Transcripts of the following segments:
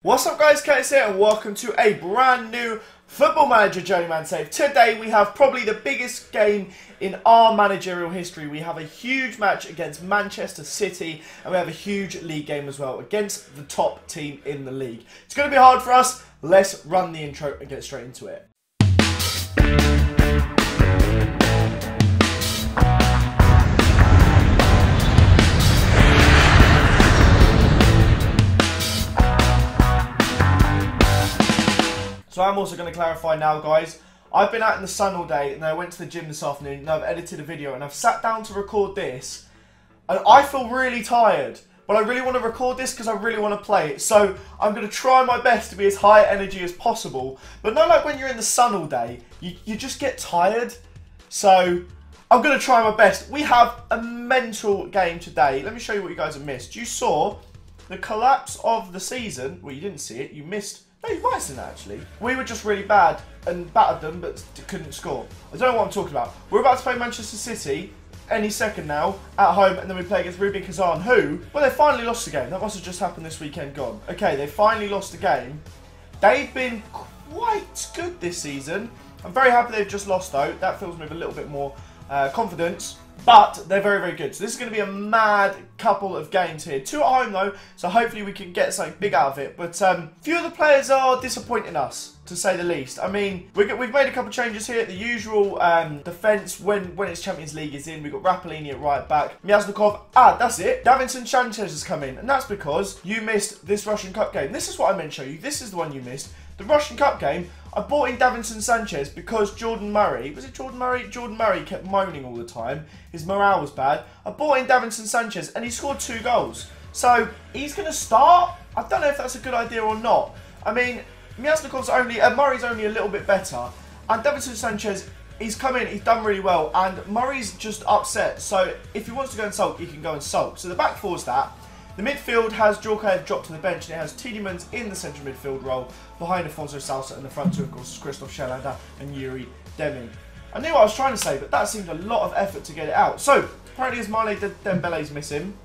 What's up guys, Curtis here and welcome to a brand new Football Manager Journeyman save. Today we have probably the biggest game in our managerial history. We have a huge match against Manchester City and we have a huge league game as well against the top team in the league. It's going to be hard for us. Let's run the intro and get straight into it. So I'm also going to clarify now, guys. I've been out in the sun all day and I went to the gym this afternoon and I've edited a video and I've sat down to record this and I feel really tired. But I really want to record this because I really want to play it. So I'm going to try my best to be as high energy as possible. But not like when you're in the sun all day, you just get tired. So I'm going to try my best. We have a mental game today. Let me show you what you guys have missed. You saw the collapse of the season. Well, you didn't see it. You missed... No, you might have seen that actually. We were just really bad and battered them, but couldn't score. I don't know what I'm talking about. We're about to play Manchester City any second now at home, and then we play against Rubin Kazan, who, well, they finally lost the game. That must have just happened this weekend gone. Okay, they finally lost the game. They've been quite good this season. I'm very happy they've just lost though. That fills me with a little bit more confidence. But they're very, very good. So this is going to be a mad couple of games here. 2 at home though, so hopefully we can get something big out of it. But a few of the players are disappointing us, to say the least. I mean, we've made a couple of changes here. The usual defence when it's Champions League is in. We've got Rapalini at right back. Myasnikov, that's it. Davinson Sanchez has come in. And that's because you missed this Russian Cup game. This is what I meant to show you. This is the one you missed. The Russian Cup game. I bought in Davinson Sanchez because Jordan Murray, was it Jordan Murray? Jordan Murray kept moaning all the time. His morale was bad. I bought in Davinson Sanchez and he scored 2 goals. So he's going to start. I don't know if that's a good idea or not. I mean, Myasnikov's only, Murray's only a little bit better. And Davinson Sanchez, he's come in, he's done really well. And Murray's just upset. So if he wants to go and sulk, he can go and sulk. So the back four's that. The midfield has Djorkaeff dropped to the bench and it has Tielemans in the central midfield role behind Afonso Salsa, and the front two, of course, is Christoph Schelander and Yuri Deming. I knew what I was trying to say, but that seemed a lot of effort to get it out. So, apparently Ismaile Dembele's missing.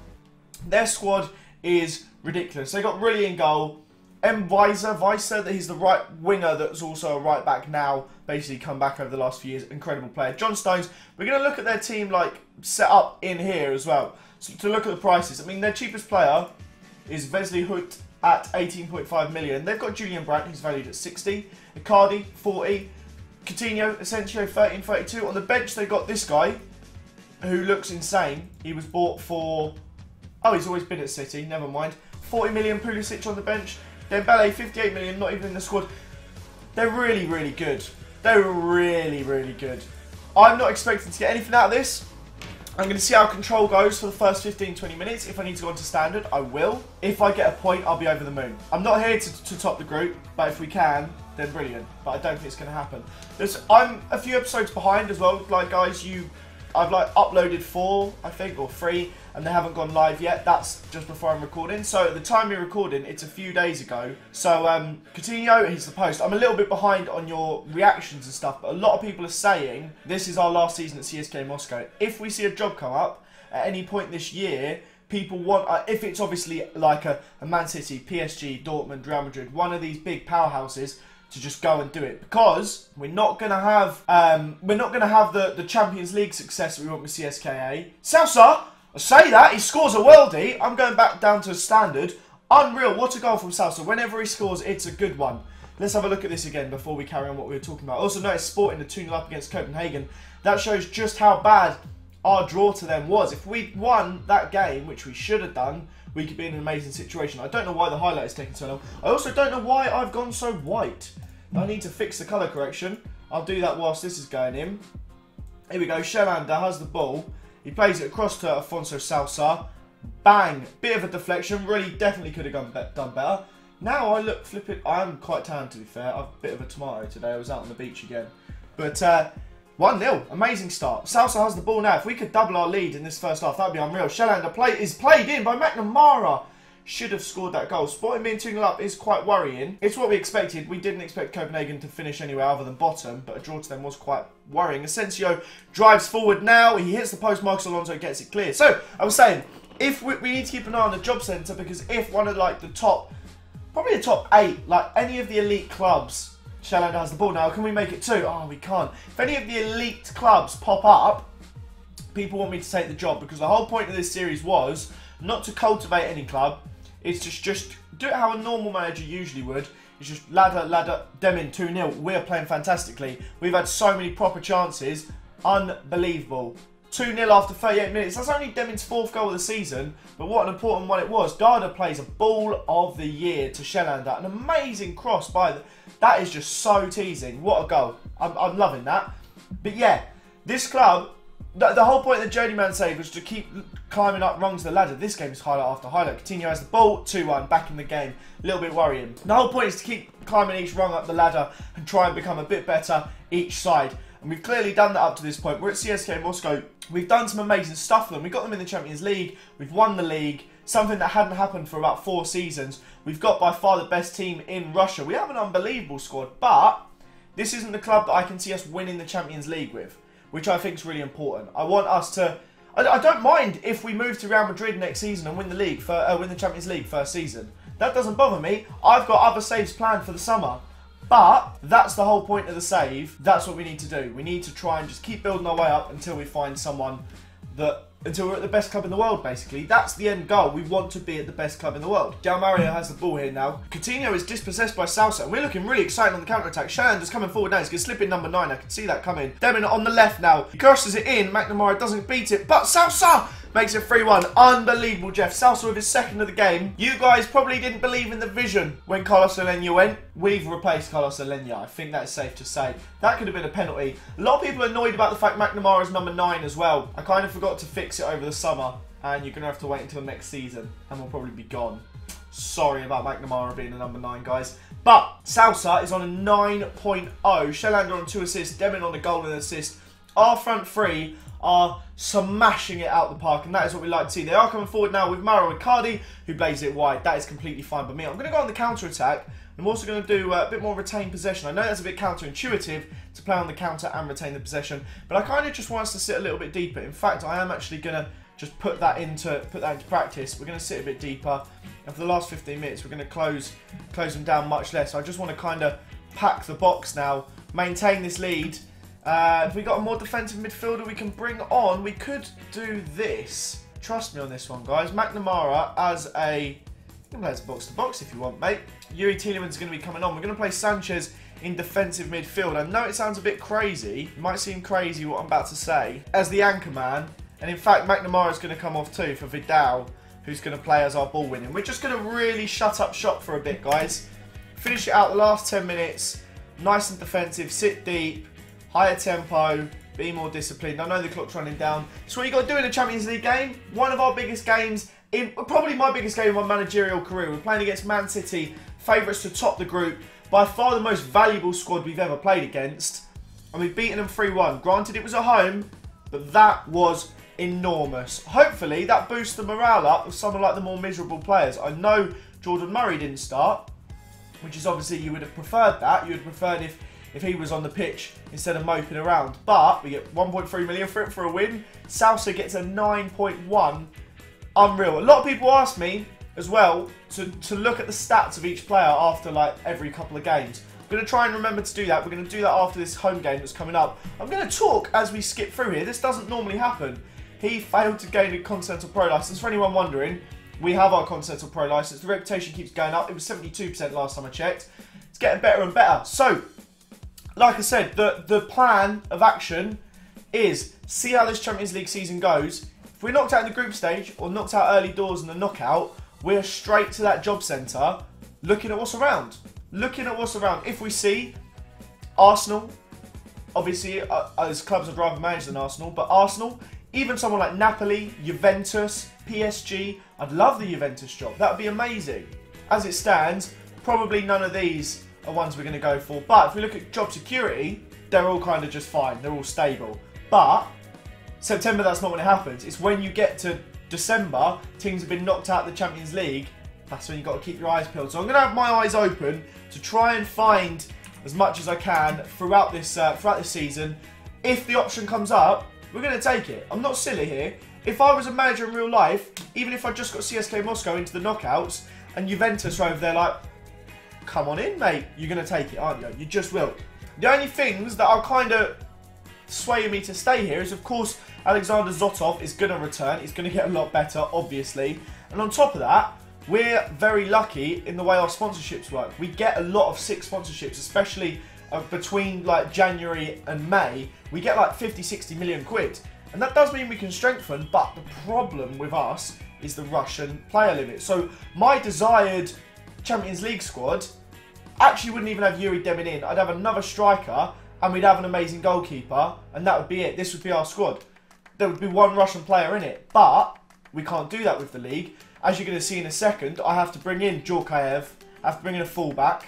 Their squad is ridiculous. They got really in goal. Weiser, that he's the right winger that's also a right back now, basically come back over the last few years. Incredible player. John Stones, we're going to look at their team like set up in here as well. So to look at the prices, I mean, their cheapest player is Wesley Hout at 18.5 million. They've got Julian Brandt, who's valued at 60. Icardi, 40. Coutinho, Asensio, 13.32. On the bench, they've got this guy, who looks insane. He was bought for... Oh, he's always been at City, never mind. 40 million, Pulisic on the bench. Dembele, 58 million, not even in the squad. They're really, really good. They're really, really good. I'm not expecting to get anything out of this. I'm going to see how control goes for the first 15-20 minutes. If I need to go on to standard, I will. If I get a point, I'll be over the moon. I'm not here to top the group, but if we can, then brilliant. But I don't think it's going to happen. I'm a few episodes behind as well. Like, guys, I've like uploaded 4, I think, or 3, and they haven't gone live yet. That's just before I'm recording. So at the time we're recording, it's a few days ago. So Coutinho, he's the post. I'm a little bit behind on your reactions and stuff, but a lot of people are saying this is our last season at CSKA Moscow. If we see a job come up at any point this year, people want, if it's obviously like a Man City, PSG, Dortmund, Real Madrid, one of these big powerhouses, to just go and do it, because we're not gonna have the Champions League success that we want with CSKA. Salsa, I say that he scores a worldie. I'm going back down to standard. Unreal! What a goal from Salsa. Whenever he scores, it's a good one. Let's have a look at this again before we carry on what we were talking about. Also notice Sporting the 2-0 up against Copenhagen. That shows just how bad our draw to them was. If we'd won that game, which we should have done, we could be in an amazing situation. I don't know why the highlight is taking so long. I also don't know why I've gone so white. I need to fix the colour correction. I'll do that whilst this is going in. Here we go. Schelander has the ball. He plays it across to Afonso Salsa. Bang. Bit of a deflection. Really, definitely could have done better. Now I look flipping. I'm quite tanned, to be fair. I'm a bit of a tomato today. I was out on the beach again. But 1-0. Amazing start. Salsa has the ball now. If we could double our lead in this first half, that would be unreal. Schelander is played in by McNamara. Should have scored that goal. Sporting being 2-0 up is quite worrying. It's what we expected. We didn't expect Copenhagen to finish anywhere other than bottom, but a draw to them was quite worrying. Asensio drives forward now. He hits the post. Marcos Alonso gets it clear. So, I was saying, if we need to keep an eye on the job centre, because if one of like the top probably a top 8. Like any of the elite clubs, Shelander has the ball now. Can we make it 2? Oh, we can't. If any of the elite clubs pop up, people want me to take the job, because the whole point of this series was not to cultivate any club. It's just do it how a normal manager usually would. It's just ladder, them in 2-0. We're playing fantastically. We've had so many proper chances. Unbelievable. 2-0 after 38 minutes. That's only Demin's 4th goal of the season, but what an important one it was. Dada plays a ball of the year to Shelander. An amazing cross by the... That is just so teasing. What a goal. I'm loving that. But yeah, this club... The whole point of the Journeyman save was to keep climbing up rungs of the ladder. This game is highlight after highlight. Coutinho has the ball, 2-1, back in the game. A little bit worrying. The whole point is to keep climbing each rung up the ladder and try and become a bit better each side. And we've clearly done that up to this point. We're at CSKA Moscow. We've done some amazing stuff for them. We got them in the Champions League. We've won the league. Something that hadn't happened for about 4 seasons. We've got by far the best team in Russia. We have an unbelievable squad. But this isn't the club that I can see us winning the Champions League with, which I think is really important. I want us to... I don't mind if we move to Real Madrid next season and win the league win the Champions League first season. That doesn't bother me. I've got other saves planned for the summer. But that's the whole point of the save. That's what we need to do. We need to try and just keep building our way up until we find someone that... Until we're at the best club in the world, basically. That's the end goal. We want to be at the best club in the world. Del Mario has the ball here now. Coutinho is dispossessed by Salsa, and we're looking really exciting on the counter-attack. Shelander's coming forward now. He's going to slip in number 9. I can see that coming. Demin on the left now. He crosses it in. McNamara doesn't beat it, but Salsa makes it 3-1. Unbelievable, Jeff. Salsa with his 2nd of the game. You guys probably didn't believe in the vision when Carlos Alenia went. We've replaced Carlos Alenia. I think that's safe to say. That could have been a penalty. A lot of people are annoyed about the fact McNamara is number 9 as well. I kind of forgot to fix it over the summer, and you're going to have to wait until next season, and we'll probably be gone. Sorry about McNamara being a number 9, guys. But Salsa is on a 9.0. Shelander on 2 assists. Demin on a goal and assist. Our front 3 are smashing it out the park, and that is what we like to see. They are coming forward now with Mauro Icardi, who blazes it wide. That is completely fine by me. I'm going to go on the counter-attack. I'm also going to do a bit more retained possession. I know that's a bit counterintuitive to play on the counter and retain the possession, but I kind of just want us to sit a little bit deeper. In fact, I am actually going to just put that into practice. We're going to sit a bit deeper, and for the last 15 minutes, we're going to close them down much less. So I just want to kind of pack the box now, maintain this lead. If we got a more defensive midfielder we can bring on, we could do this. Trust me on this one, guys. McNamara as a... You can play as box-to-box if you want, mate. Yuri Tielemans is going to be coming on. We're going to play Sanchez in defensive midfield. I know it sounds a bit crazy. It might seem crazy what I'm about to say. As the anchor man. And in fact, McNamara is going to come off too for Vidal, who's going to play as our ball winning. We're just going to really shut up shop for a bit, guys. Finish it out the last 10 minutes. Nice and defensive. Sit deep. Higher tempo, be more disciplined. I know the clock's running down. So what you got to do in a Champions League game, one of our biggest games, probably my biggest game in my managerial career. We're playing against Man City, favourites to top the group. By far the most valuable squad we've ever played against. And we've beaten them 3-1. Granted, it was at home, but that was enormous. Hopefully, that boosts the morale up of some of like the more miserable players. I know Jordan Murray didn't start, which is obviously you would have preferred that. You would have preferred if he was on the pitch instead of moping around. But we get 1.3 million for it for a win. Salsa gets a 9.1. Unreal. A lot of people ask me as well to look at the stats of each player after like every couple of games. I'm going to try and remember to do that. We're going to do that after this home game that's coming up. I'm going to talk as we skip through here. This doesn't normally happen. He failed to gain a Continental Pro license. For anyone wondering, we have our Continental Pro license. The reputation keeps going up. It was 72% last time I checked. It's getting better and better. So, like I said, the plan of action is see how this Champions League season goes. If we're knocked out in the group stage or knocked out early doors in the knockout, we're straight to that job centre looking at what's around. Looking at what's around. If we see Arsenal, obviously as clubs I'd rather manage than Arsenal, but Arsenal, even someone like Napoli, Juventus, PSG, I'd love the Juventus job. That would be amazing. As it stands, probably none of these are ones we're going to go for. But if we look at job security, they're all kind of just fine. They're all stable. But September, that's not when it happens. It's when you get to December, teams have been knocked out of the Champions League. That's when you've got to keep your eyes peeled. So I'm going to have my eyes open to try and find as much as I can throughout this season. If the option comes up, we're going to take it. I'm not silly here. If I was a manager in real life, even if I just got CSKA Moscow into the knockouts and Juventus are over there like, come on in, mate. You're going to take it, aren't you? You just will. The only things that are kind of swaying me to stay here is, of course, Alexander Zotov is going to return. He's going to get a lot better, obviously. And on top of that, we're very lucky in the way our sponsorships work. We get a lot of sick sponsorships, especially between like January and May. We get like 50, 60 million quid. And that does mean we can strengthen, but the problem with us is the Russian player limit. So my desired Champions League squad actually wouldn't even have Yuri Demin in. I'd have another striker and we'd have an amazing goalkeeper, and that would be it. This would be our squad. There would be one Russian player in it, but we can't do that with the league. As you're going to see in a second, I have to bring in Djorkaev, I have to bring in a fullback,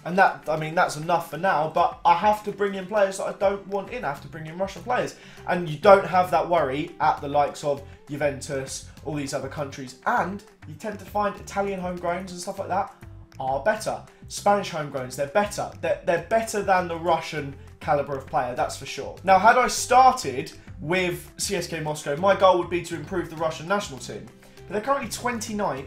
and that, I mean, that's enough for now, but I have to bring in players that I don't want in. I have to bring in Russian players. And you don't have that worry at the likes of Juventus, all these other countries, and you tend to find Italian homegrowns and stuff like that are better. Spanish homegrowns, they're better. They're better than the Russian calibre of player, that's for sure. Now, had I started with CSKA Moscow, my goal would be to improve the Russian national team. But they're currently 29th,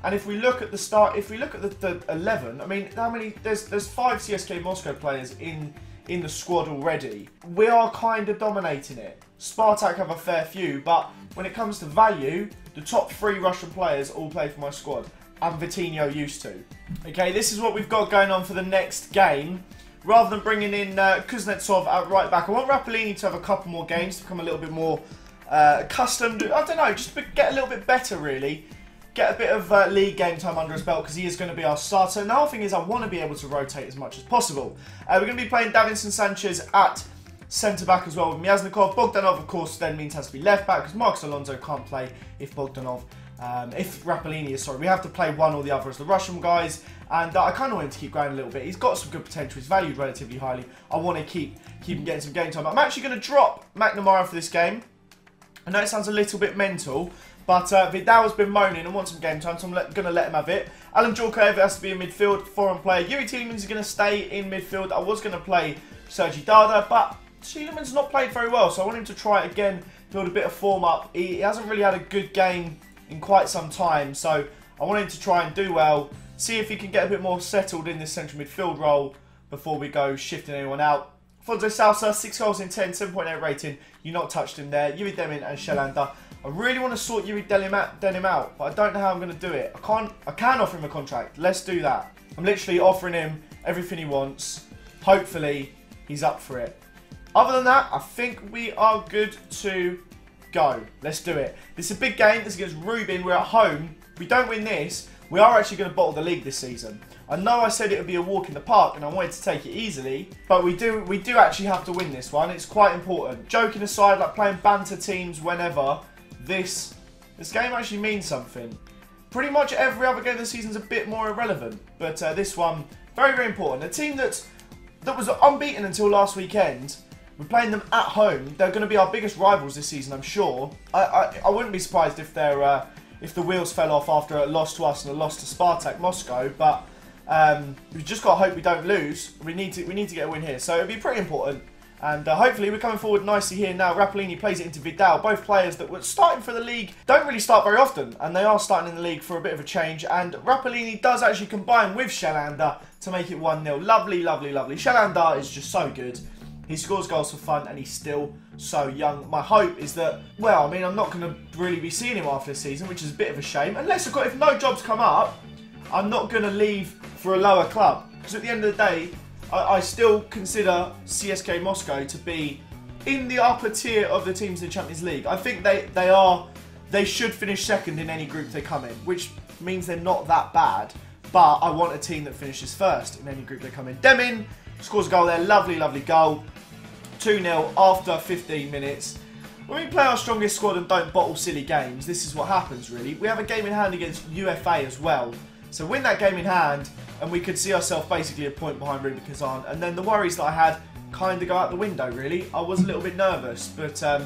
and if we look at the start, if we look at the 11, I mean, how many? There's 5 CSKA Moscow players in the squad already. We are kind of dominating it. Spartak have a fair few, but when it comes to value, the top 3 Russian players all play for my squad, and Vitinho used to. Okay, this is what we've got going on for the next game. Rather than bringing in Kuznetsov at right back, I want Rapellini to have a couple more games to become a little bit more accustomed. I don't know, just get a little bit better, really. Get a bit of league game time under his belt, because he is going to be our starter. And the whole thing is, I want to be able to rotate as much as possible. We're going to be playing Davinson Sanchez at centre-back as well with Myasnikov. Bogdanov, of course, then means has to be left-back, because Marcos Alonso can't play if Bogdanov... if Rapellini is, sorry. We have to play one or the other as the Russian guys. And I kind of want him to keep going a little bit. He's got some good potential. He's valued relatively highly. I want to keep him getting some game time. I'm actually going to drop McNamara for this game. I know it sounds a little bit mental, but Vidal has been moaning and wants some game time, so I'm going to let him have it. Alan Djorkaev has to be in midfield, foreign player. Yuri Tielemans is going to stay in midfield. I was going to play Sergi Dada, but Tielemans not played very well, so I want him to try it again, build a bit of form up. He hasn't really had a good game in quite some time, so I want him to try and do well, see if he can get a bit more settled in this central midfield role before we go shifting anyone out. Fonso Salsa, 6 goals in 10, 7.8 rating. You not touched him there. Yuri Demin and Shelander. I really want to sort Yuri Denim out, but I don't know how I'm going to do it. I can offer him a contract. Let's do that. I'm literally offering him everything he wants. Hopefully, he's up for it. Other than that, I think we are good to go. Let's do it. This is a big game. This is against Rubin. We're at home. If we don't win this, we are actually going to bottle the league this season. I know I said it would be a walk in the park and I wanted to take it easily, but we do actually have to win this one. It's quite important. Joking aside, like playing banter teams whenever, this game actually means something. Pretty much every other game of the season is a bit more irrelevant, but this one, very, very important. A team that was unbeaten until last weekend, we're playing them at home. They're going to be our biggest rivals this season, I'm sure. I wouldn't be surprised if they're if the wheels fell off after a loss to us and a loss to Spartak Moscow, but we've just got to hope we don't lose. We need to get a win here, so it'll be pretty important. And hopefully we're coming forward nicely here now. Rapellini plays it into Vidal. Both players that were starting for the league don't really start very often, and they are starting in the league for a bit of a change. And Rapellini does actually combine with Shelander to make it 1-0. Lovely, lovely, lovely. Shelander is just so good. He scores goals for fun, and he's still so young. My hope is that, well, I mean, I'm not going to really be seeing him after this season, which is a bit of a shame. Unless, of course, if no jobs come up, I'm not going to leave for a lower club. Because at the end of the day, I still consider CSKA Moscow to be in the upper tier of the teams in the Champions League. I think they should finish second in any group they come in, which means they're not that bad. But I want a team that finishes first in any group they come in. Demin scores a goal there. Lovely, lovely goal. 2-0 after 15 minutes. When we play our strongest squad and don't bottle silly games, this is what happens, really. We have a game in hand against UFA as well. So win that game in hand, and we could see ourselves basically a point behind Rubin Kazan. And then the worries that I had kind of go out the window, really. I was a little bit nervous, but I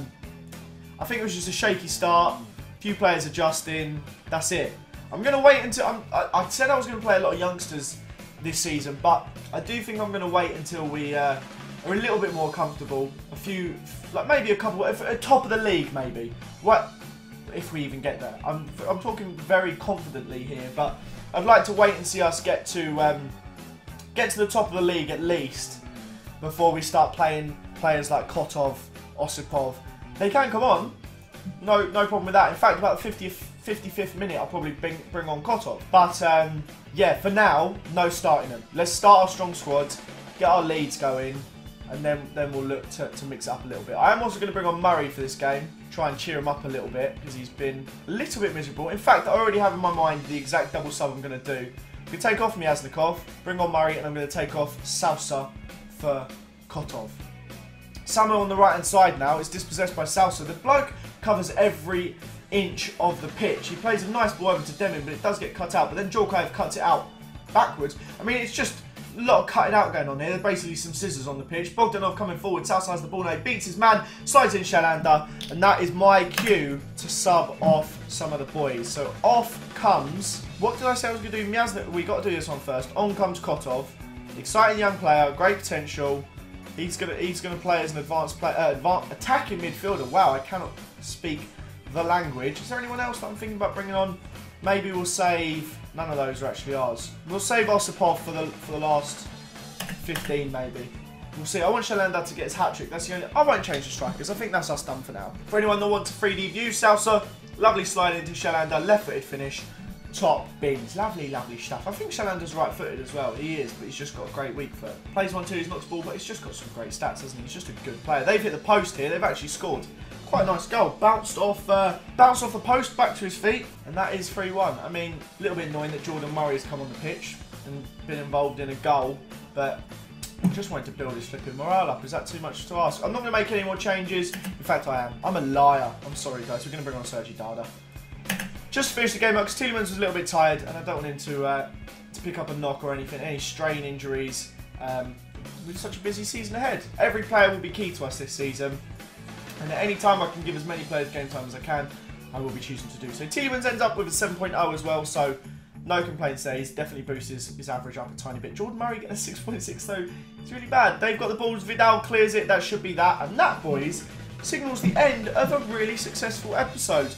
think it was just a shaky start. A few players adjusting. That's it. I'm going to wait until... I said I was going to play a lot of youngsters this season, but I do think I'm going to wait until we are a little bit more comfortable. A few... like maybe a couple... at top of the league, maybe. What... if we even get there. I'm talking very confidently here, but I'd like to wait and see us get to the top of the league at least before we start playing players like Kotov, Osipov. They can come on. No problem with that. In fact, about the 55th minute, I'll probably bring on Kotov. But, yeah, for now, no starting them. Let's start our strong squads, get our leads going, and then we'll look to mix it up a little bit. I am also going to bring on Murray for this game, try and cheer him up a little bit, because he's been a little bit miserable. In fact, I already have in my mind the exact double sub I'm going to do. I'm going to take off Myasnikov, bring on Murray, and I'm going to take off Salsa for Kotov. Samuel on the right hand side now is dispossessed by Salsa. The bloke covers every inch of the pitch. He plays a nice ball over to Deming, but it does get cut out. But then Djorkaeff cuts it out backwards. I mean, it's just a lot of cutting out going on here. There's basically some scissors on the pitch. Bogdanov coming forward. Salsa has the ball now. He beats his man, slides in Shalander, and that is my cue to sub off some of the boys. So off comes. What did I say I was going to do? Myasnik. We got to do this one first. On comes Kotov. Exciting young player, great potential. He's gonna play as an advanced attacking midfielder. Wow, I cannot speak the language. Is there anyone else that I'm thinking about bringing on? Maybe we'll save. None of those are actually ours. We'll save Osipov for the last 15, maybe. We'll see. I want Shalander to get his hat trick. That's the only. I won't change the strikers. I think that's us done for now. For anyone that wants a 3D view, Salsa, lovely slide into Shalander, left-footed finish. Top bins. Lovely, lovely stuff. I think Shalander's right-footed as well. He is, but he's just got a great weak foot. Plays 1-2, he's knocks ball, but he's just got some great stats, hasn't he? He's just a good player. They've hit the post here. They've actually scored. Quite a nice goal. Bounced off the post, back to his feet, and that is 3-1. I mean, a little bit annoying that Jordan Murray's come on the pitch and been involved in a goal, but I just wanted to build his flipping morale up. Is that too much to ask? I'm not going to make any more changes. In fact, I am. I'm a liar. I'm sorry, guys. We're going to bring on Sergi Dada. Just finished the game up because Tielemans was a little bit tired, and I don't want him to pick up a knock or anything, any strain injuries. With such a busy season ahead, every player will be key to us this season, and at any time I can give as many players game time as I can, I will be choosing to do so. Tielemans ends up with a 7.0 as well, so no complaints there. He's definitely boosted his average up a tiny bit. Jordan Murray getting a 6.6 though. It's really bad. They've got the balls. Vidal clears it. That should be that, and that, boys, signals the end of a really successful episode.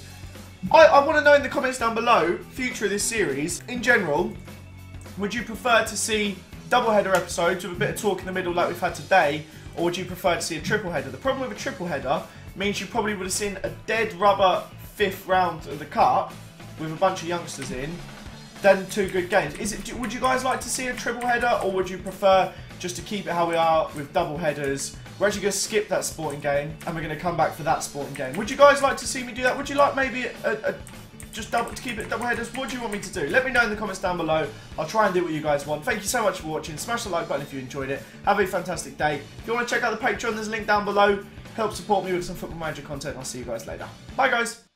I want to know in the comments down below, future of this series, in general, would you prefer to see double-header episodes with a bit of talk in the middle like we've had today, or would you prefer to see a triple-header? The problem with a triple-header means you probably would have seen a dead rubber 5th round of the cup with a bunch of youngsters in, then 2 good games. Would you guys like to see a triple-header, or would you prefer just to keep it how we are with double-headers? We're actually going to skip that sporting game, and we're going to come back for that sporting game. Would you guys like to see me do that? Would you like maybe to keep it double headers? What do you want me to do? Let me know in the comments down below. I'll try and do what you guys want. Thank you so much for watching. Smash the like button if you enjoyed it. Have a fantastic day. If you want to check out the Patreon, there's a link down below. Help support me with some Football Manager content. I'll see you guys later. Bye, guys.